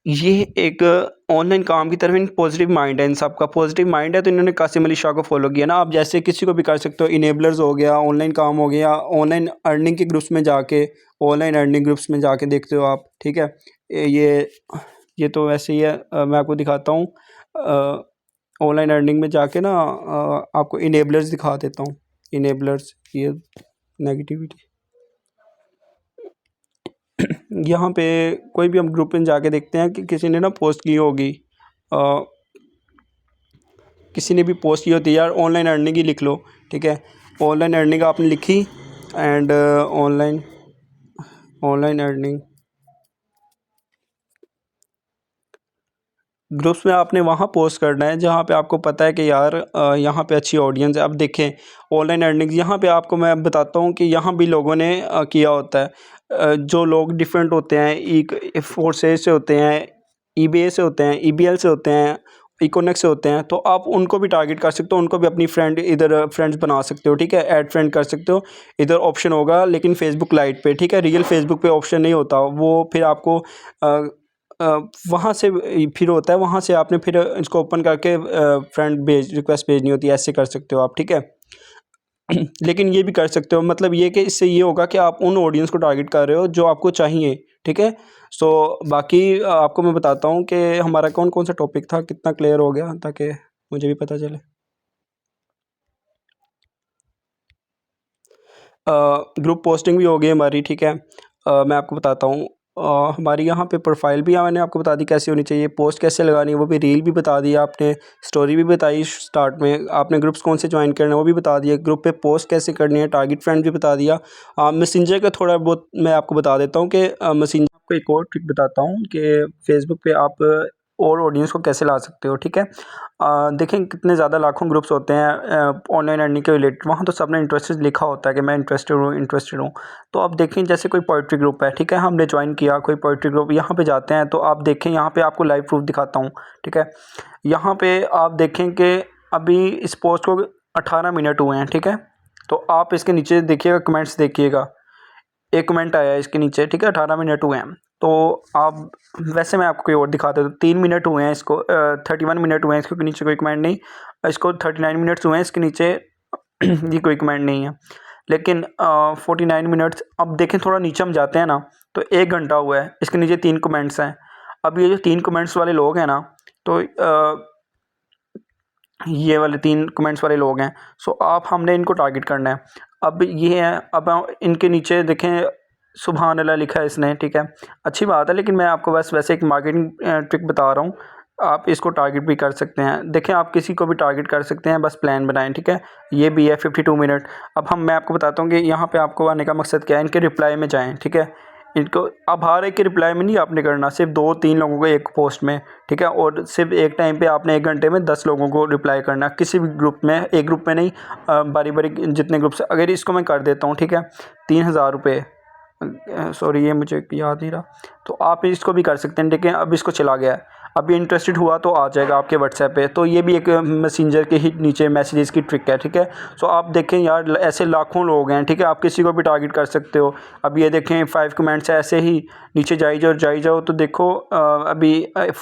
ये एक ऑनलाइन काम की तरफ इन पॉजिटिव माइंड है, इन सबका पॉजिटिव माइंड है, तो इन्होंने कासिम अली शाह को फॉलो किया ना। आप जैसे किसी को भी कर सकते हो। इनेबलर्स हो गया, ऑनलाइन काम हो गया, ऑनलाइन अर्निंग के ग्रुप्स में जाके, ऑनलाइन अर्निंग ग्रुप्स में जाके देखते हो आप। ठीक है, ये तो वैसे ही है। मैं आपको दिखाता हूँ ऑनलाइन अर्निंग में जाके ना, आपको इनेबलर्स दिखा देता हूँ। इनेबलर्स, ये नेगेटिविटी यहाँ पे कोई भी हम ग्रुप में जाके देखते हैं कि किसी ने ना पोस्ट की होगी, किसी ने भी पोस्ट की होती है, यार ऑनलाइन अर्निंग ही लिख लो। ठीक है, ऑनलाइन अर्निंग आपने लिखी एंड ऑनलाइन अर्निंग ग्रुप्स में आपने वहाँ पोस्ट करना है जहाँ पे आपको पता है कि यार यहाँ पे अच्छी ऑडियंस है। अब देखें ऑनलाइन अर्निंग, यहाँ पे आपको मैं बताता हूँ कि यहाँ भी लोगों ने किया होता है। जो लोग डिफरेंट होते हैं, ई फोर्सेस से होते हैं, ईबीए से होते हैं, ईबीएल से होते हैं, इकोनेक्ट से होते हैं, तो आप उनको भी टारगेट कर सकते हो, उनको भी अपनी फ्रेंड इधर फ्रेंड्स बना सकते हो, ठीक है, ऐड फ्रेंड कर सकते हो। इधर ऑप्शन होगा लेकिन फेसबुक लाइट पे, ठीक है, रियल फेसबुक पे ऑप्शन नहीं होता वो, फिर आपको वहाँ से फिर होता है, वहाँ से आपने फिर इसको ओपन करके फ्रेंड भेज रिक्वेस्ट भेजनी होती है, ऐसे कर सकते हो आप, ठीक है। लेकिन ये भी कर सकते हो, मतलब ये कि इससे ये होगा कि आप उन ऑडियंस को टारगेट कर रहे हो जो आपको चाहिए, ठीक है। सो बाकी आपको मैं बताता हूँ कि हमारा कौन कौन सा टॉपिक था, कितना क्लियर हो गया, ताकि मुझे भी पता चले। ग्रुप पोस्टिंग भी हो गई हमारी, ठीक है। मैं आपको बताता हूँ, हमारी यहाँ पे प्रोफाइल भी मैंने आपको बता दी कैसी होनी चाहिए, पोस्ट कैसे लगानी है वो भी, रील भी बता दिया आपने, स्टोरी भी बताई स्टार्ट में आपने, ग्रुप्स कौन से ज्वाइन करना है वो भी बता दिया, ग्रुप पे पोस्ट कैसे करनी है, टारगेट फ्रेंड भी बता दिया। मैसेंजर का थोड़ा बहुत मैं आपको बता देता हूँ कि मैसेंजर आपको एक और ट्रिक बताता हूँ कि फेसबुक पे आप और ऑडियंस को कैसे ला सकते हो, ठीक है। देखें कितने ज़्यादा लाखों ग्रुप्स होते हैं ऑनलाइन अर्निंग के रिलेटेड, वहाँ तो सबने इंटरेस्टेड लिखा होता है कि मैं इंटरेस्टेड हूँ। तो आप देखें जैसे कोई पोइट्री ग्रुप है, ठीक है, हमने ज्वाइन किया कोई पोइट्री ग्रुप, यहाँ पे जाते हैं तो आप देखें, यहाँ पे आपको लाइव प्रूफ दिखाता हूँ, ठीक है। यहाँ पे आप देखें कि अभी इस पोस्ट को 18 मिनट हुए हैं, ठीक है। तो आप इसके नीचे देखिएगा, कमेंट्स देखिएगा, एक कमेंट आया है इसके नीचे, ठीक है, 18 मिनट हुए हैं। तो आप, वैसे मैं आपको कोई और दिखाता हूँ, 3 मिनट हुए हैं इसको, 31 मिनट हुए हैं इसके नीचे कोई कमेंट नहीं, इसको 39 मिनट्स हुए हैं इसके नीचे ये कोई कमेंट नहीं है। लेकिन 49 मिनट्स, अब देखें थोड़ा नीचे हम जाते हैं ना, तो 1 घंटा हुआ है, इसके नीचे 3 कमेंट्स हैं। अब ये जो 3 कमेंट्स वाले लोग हैं ना, तो ये वाले 3 कमेंट्स वाले लोग हैं, सो आप हमने इनको टारगेट करना है। अब ये है, अब इनके नीचे देखें सुभान अल्लाह लिखा है इसने, ठीक है, अच्छी बात है, लेकिन मैं आपको बस वैसे एक मार्केटिंग ट्रिक बता रहा हूँ, आप इसको टारगेट भी कर सकते हैं। देखें आप किसी को भी टारगेट कर सकते हैं, बस प्लान बनाएं, ठीक है। ये भी है 52 मिनट। अब मैं आपको बताता हूँ कि यहाँ पे आपको आने का मकसद क्या है, इनके रिप्लाई में जाएँ, ठीक है। इनको अब हर एक के रिप्लाई में नहीं आपने करना, सिर्फ 2-3 लोगों को एक पोस्ट में, ठीक है, और सिर्फ एक टाइम पे आपने 1 घंटे में 10 लोगों को रिप्लाई करना, किसी भी ग्रुप में, एक ग्रुप में नहीं, बारी बारी जितने ग्रुप्स, अगर इसको मैं कर देता हूँ, ठीक है, 3000 रुपये, सॉरी ये मुझे याद नहीं रहा, तो आप इसको भी कर सकते हैं, ठीक है। अब इसको चला गया है, अभी इंटरेस्टेड हुआ तो आ जाएगा आपके व्हाट्सएप पे, तो ये भी एक मैसेंजर के ही नीचे मैसेजेस की ट्रिक है, ठीक है। सो आप देखें यार, ऐसे लाखों लोग हैं, ठीक है, आप किसी को भी टारगेट कर सकते हो। अब ये देखें 5 कमेंट्स ऐसे ही नीचे जाई जाओ तो देखो अभी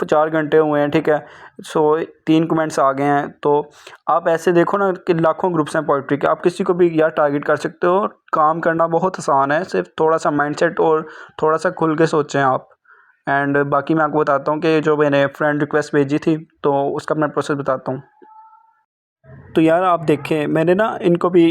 4 घंटे हुए हैं, ठीक है। सो 3 कमेंट्स आ गए हैं, तो आप ऐसे देखो ना कि लाखों ग्रुप्स हैं पोइट्री के, आप किसी को भी यार टारगेट कर सकते हो। काम करना बहुत आसान है, सिर्फ थोड़ा सा माइंडसेट और थोड़ा सा खुल के सोचें आप। एंड बाकी मैं आपको बताता हूँ कि जो मैंने फ्रेंड रिक्वेस्ट भेजी थी, तो उसका मैं प्रोसेस बताता हूँ। तो यार आप देखें, मैंने ना इनको भी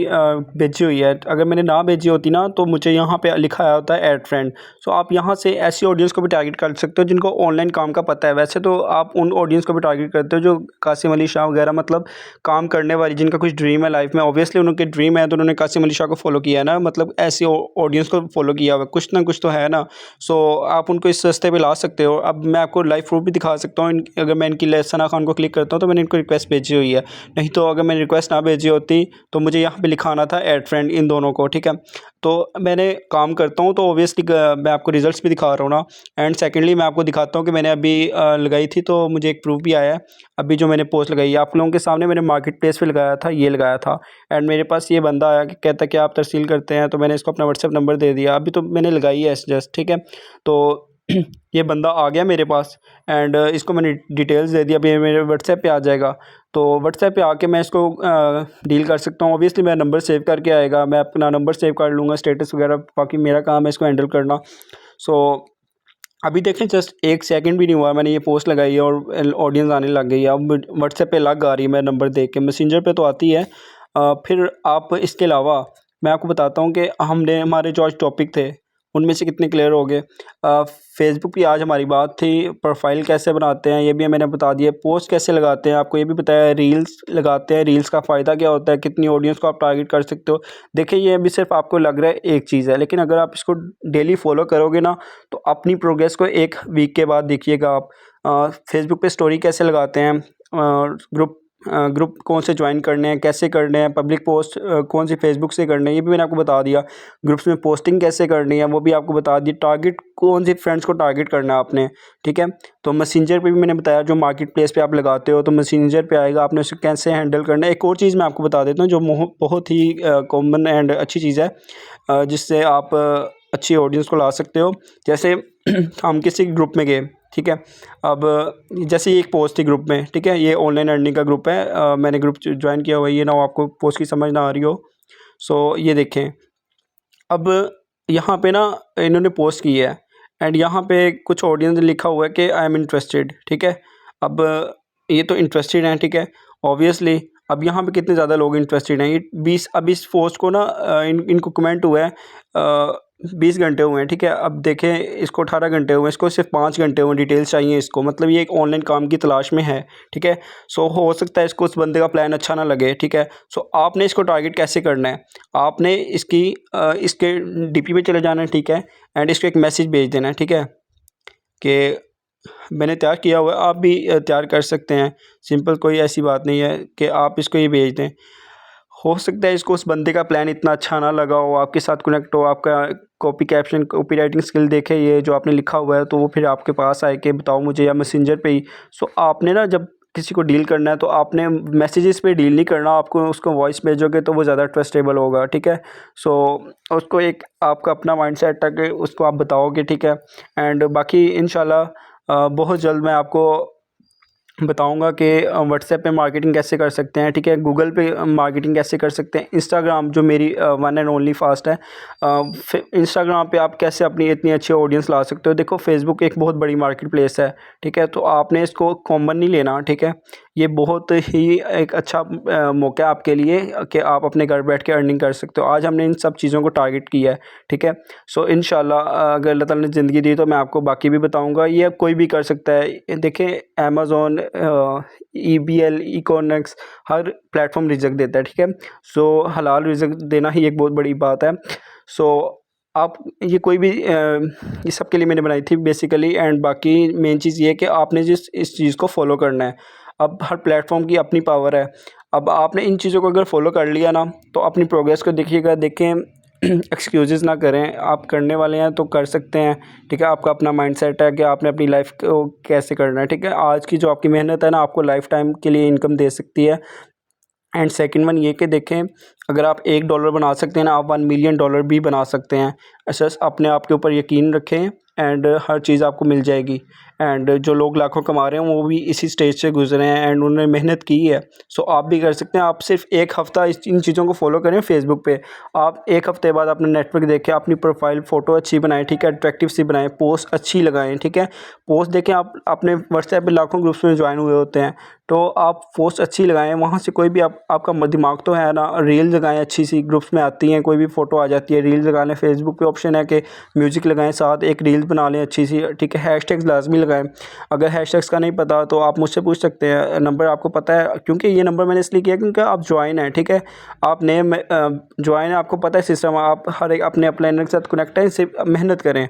भेजी हुई है, अगर मैंने ना भेजी होती ना तो मुझे यहाँ पे लिखा आया होता है ऐड फ्रेंड। सो आप यहाँ से ऐसी ऑडियंस को भी टारगेट कर सकते हो जिनको ऑनलाइन काम का पता है। वैसे तो आप उन ऑडियंस को भी टारगेट करते हो जो कासिम अली शाह वगैरह, मतलब काम करने वाली, जिनका कुछ ड्रीम है लाइफ में, ऑब्वियसली उनके ड्रीम है तो उन्होंने कासिम अली शाह को फॉलो किया है ना, मतलब ऐसी ऑडियंस को फॉलो किया हुआ, कुछ ना कुछ तो है ना। सो आप उनको इस रास्ते पे ला सकते हो। अब मैं आपको लाइव प्रूफ भी दिखा सकता हूँ, अगर मैं इनकी सना खान को क्लिक करता हूँ तो मैंने इनको रिक्वेस्ट भेजी हुई है, नहीं तो अगर मैंने रिक्वेस्ट ना भेजी होती तो मुझे यहाँ पे लिखाना था ऐड फ्रेंड इन दोनों को, ठीक है। तो मैंने काम करता हूँ तो ऑब्वियसली मैं आपको रिजल्ट्स भी दिखा रहा हूँ ना। एंड सेकेंडली मैं आपको दिखाता हूँ कि मैंने अभी लगाई थी तो मुझे एक प्रूफ भी आया है। अभी जो मैंने पोस्ट लगाई है आप लोगों के सामने, मैंने मार्केट प्लेस पे लगाया था, ये लगाया था, एंड मेरे पास ये बंदा आया कि कहता कि आप तरसील करते हैं, तो मैंने इसको अपना व्हाट्सएप नंबर दे दिया। अभी तो मैंने लगाई है जस्ट, ठीक है। तो ये बंदा आ गया मेरे पास, एंड इसको मैंने डिटेल्स दे दिया, अभी मेरे व्हाट्सएप पे आ जाएगा। तो व्हाट्सएप पे आके मैं इसको डील कर सकता हूँ। ऑब्वियसली मेरा नंबर सेव करके आएगा, मैं अपना नंबर सेव कर लूँगा, स्टेटस वगैरह, बाकी मेरा काम है इसको हैंडल करना। सो अभी देखें जस्ट 1 सेकंड भी नहीं हुआ मैंने ये पोस्ट लगाई है और ऑडियंस आने लग गई है। अब व्हाट्सएप पे लग आ रही है, मेरा नंबर देख के, मैसेंजर पे तो आती है। फिर आप इसके अलावा मैं आपको बताता हूँ कि हमारे जो आज टॉपिक थे उनमें से कितने क्लियर हो गए। फेसबुक पे आज हमारी बात थी, प्रोफाइल कैसे बनाते हैं ये भी मैंने बता दिया, पोस्ट कैसे लगाते हैं आपको ये भी बताया, रील्स लगाते हैं, रील्स का फ़ायदा क्या होता है, कितनी ऑडियंस को आप टारगेट कर सकते हो। देखिए ये अभी सिर्फ आपको लग रहा है एक चीज़ है, लेकिन अगर आप इसको डेली फॉलो करोगे ना तो अपनी प्रोग्रेस को 1 वीक के बाद देखिएगा आप। फेसबुक पे स्टोरी कैसे लगाते हैं, ग्रुप ग्रुप कौन से ज्वाइन करने हैं, कैसे करने हैं, पब्लिक पोस्ट कौन सी फेसबुक से करने हैं, ये भी मैंने आपको बता दिया। ग्रुप्स में पोस्टिंग कैसे करनी है वो भी आपको बता दी। टारगेट कौन से फ्रेंड्स को टारगेट करना है आपने, ठीक है। तो मैसेंजर पे भी मैंने बताया, जो मार्केट प्लेस पे आप लगाते हो तो मैसेंजर पे आएगा, आपने उसे कैसे हैंडल करना है। एक और चीज़ मैं आपको बता देता हूँ जो बहुत ही कॉमन एंड अच्छी चीज़ है, जिससे आप अच्छी ऑडियंस को ला सकते हो। जैसे हम किसी ग्रुप में गए, ठीक है। अब जैसे ये एक पोस्ट थी ग्रुप में, ठीक है, ये ऑनलाइन अर्निंग का ग्रुप है, मैंने ग्रुप ज्वाइन किया हुआ है। ये ना आपको पोस्ट की समझ ना आ रही हो, सो ये देखें। अब यहाँ पे ना इन्होंने पोस्ट की है एंड यहाँ पे कुछ ऑडियंस लिखा हुआ है कि आई एम इंटरेस्टेड, ठीक है। अब ये तो इंटरेस्टेड हैं, ठीक है, ऑब्वियसली। अब यहाँ पे कितने ज़्यादा लोग इंटरेस्टेड हैं, ये 20, अब इस पोस्ट को ना इनको कमेंट हुआ है 20 घंटे हुए हैं, ठीक है। अब देखें इसको 18 घंटे हुए हैं, इसको सिर्फ 5 घंटे हुए, डिटेल्स चाहिए इसको, मतलब ये एक ऑनलाइन काम की तलाश में है, ठीक है। सो हो सकता है इसको उस बंदे का प्लान अच्छा ना लगे, ठीक है। सो आपने इसको टारगेट कैसे करना है, आपने इसके डीपी पे चले जाना है, ठीक है, एंड इसको एक मैसेज भेज देना है, ठीक है, कि मैंने तैयार किया हुआ है, आप भी तैयार कर सकते हैं। सिंपल, कोई ऐसी बात नहीं है कि आप इसको ये भेज दें। हो सकता है इसको उस बंदे का प्लान इतना अच्छा ना लगा हो, आपके साथ कनेक्ट हो, आपका copy caption copy writing skill देखे ये जो आपने लिखा हुआ है, तो वो फिर आपके पास आए कि बताओ मुझे, या मैसेंजर पे ही। सो आपने ना जब किसी को डील करना है तो आपने मैसेजेस पे डील नहीं करना, आपको उसको वॉइस भेजोगे तो वो ज़्यादा ट्रस्टेबल होगा, ठीक है। सो उसको एक आपका अपना माइंडसेट है कि उसको आप बताओगे, ठीक है। एंड बाकी इंशाल्लाह बहुत जल्द मैं आपको बताऊंगा कि व्हाट्सएप पे मार्केटिंग कैसे कर सकते हैं, ठीक है, गूगल पे मार्केटिंग कैसे कर सकते हैं, इंस्टाग्राम जो मेरी वन एंड ओनली फास्ट है, इंस्टाग्राम पे आप कैसे अपनी इतनी अच्छी ऑडियंस ला सकते हो। देखो फेसबुक एक बहुत बड़ी मार्केट प्लेस है, ठीक है, तो आपने इसको कॉमन नहीं लेना, ठीक है। ये बहुत ही एक अच्छा मौका है आपके लिए कि आप अपने घर बैठ के अर्निंग कर सकते हो। आज हमने इन सब चीज़ों को टारगेट किया है, ठीक है। सो इंशाल्लाह अगर अल्लाह ताला ने ज़िंदगी दी तो मैं आपको बाकी भी बताऊंगा। ये कोई भी कर सकता है, देखें अमेज़ोन, EBL, इकोनॉमिक्स, हर प्लेटफॉर्म रिज़्क देता है, ठीक है। सो हलाल रिज़्क देना ही एक बहुत बड़ी बात है। सो आप ये कोई भी ये सब के लिए मैंने बनाई थी बेसिकली। एंड बाकी मेन चीज़ ये है कि आपने जिस इस चीज़ को फॉलो करना है। अब हर प्लेटफॉर्म की अपनी पावर है। अब आपने इन चीज़ों को अगर फॉलो कर लिया ना, तो अपनी प्रोग्रेस को देखिएगा, देखें एक्सक्यूज़ेस ना करें, आप करने वाले हैं तो कर सकते हैं, ठीक है। आपका अपना माइंडसेट है कि आपने अपनी लाइफ को कैसे करना है, ठीक है। आज की जो आपकी मेहनत है ना, आपको लाइफ टाइम के लिए इनकम दे सकती है। एंड सेकंड वन ये कि देखें, अगर आप $1 बना सकते हैं ना, आप $1 मिलियन भी बना सकते हैं। ऐसा अपने आप के ऊपर यकीन रखें एंड हर चीज़ आपको मिल जाएगी। एंड जो लोग लाखों कमा रहे हैं वो भी इसी स्टेज से गुजरे हैं एंड उन्होंने मेहनत की है। सो आप भी कर सकते हैं। आप सिर्फ एक हफ़्ता इन चीज़ों को फॉलो करें फेसबुक पे। आप एक हफ़्ते बाद अपना नेटवर्क देखें, अपनी प्रोफाइल फ़ोटो अच्छी बनाएं, ठीक है, अट्रैक्टिव सी बनाएं, पोस्ट अच्छी लगाएं, ठीक है। पोस्ट देखें, आप अपने व्हाट्सएप पे लाखों ग्रुप्स में ज्वाइन हुए होते हैं, तो आप पोस्ट अच्छी लगाएं, वहाँ से कोई भी आपका दिमाग तो है ना, रील लगाएं अच्छी सी, ग्रुप्स में आती हैं, कोई भी फ़ोटो आ जाती है, रील लगा लें। फेसबुक पे ऑप्शन है कि म्यूज़िक लगाएं, साथ एक रील बना लें अच्छी सी, ठीक है। हैशटैग्स लाजमी लगाएं। अगर हैशटैग्स का नहीं पता तो आप मुझसे पूछ सकते हैं, नंबर आपको पता है, क्योंकि ये नंबर मैंने इसलिए किया क्योंकि आप ज्वाइन हैं, ठीक है। आप नए ज्वाइन है, आपको पता है सिस्टम, आप हर एक अपने अप्लाइनर के साथ कनेक्ट हैं, सिर्फ मेहनत करें।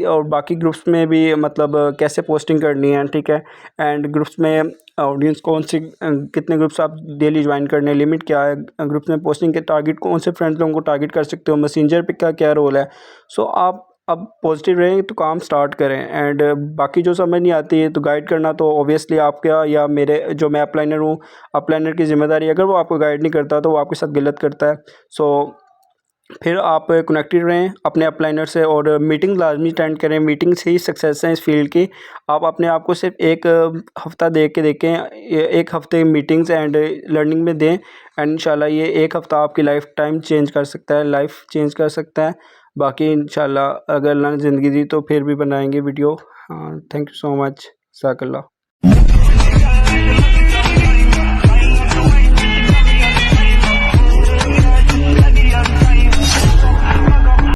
और बाकी ग्रुप्स में भी मतलब कैसे पोस्टिंग करनी है, ठीक है। एंड ग्रुप्स में ऑडियंस कौन सी, कितने ग्रुप्स आप डेली ज्वाइन करने, लिमिट क्या है, ग्रुप्स में पोस्टिंग के टारगेट कौन से फ्रेंड्स लोगों को टारगेट कर सकते हो, मैसेंजर पे क्या क्या रोल है। सो आप अब पॉजिटिव रहें तो काम स्टार्ट करें। एंड बाकी जो समझ नहीं आती है तो गाइड करना तो ऑब्वियसली आपका या मेरे, जो मैं अप्लाइनर हूँ, अप्लाइनर की ज़िम्मेदारी। अगर वो आपको गाइड नहीं करता तो वो आपके साथ गलत करता है। सो फिर आप कनेक्टेड रहें अपने अप्लाइनर से और मीटिंग लाजमी अटेंड करें। मीटिंग से ही सक्सेस है इस फील्ड की। आप अपने आप को सिर्फ एक हफ़्ता दे के देखें, एक हफ़्ते मीटिंग्स एंड लर्निंग में दें एंड इंशाल्लाह ये एक हफ़्ता आपकी लाइफ टाइम चेंज कर सकता है, लाइफ चेंज कर सकता है। बाकी इंशाल्लाह अगर अल्लाह ने ज़िंदगी दी तो फिर भी बनाएंगे वीडियो। हाँ, थैंक यू सो मच। जज़ाकल्लाह।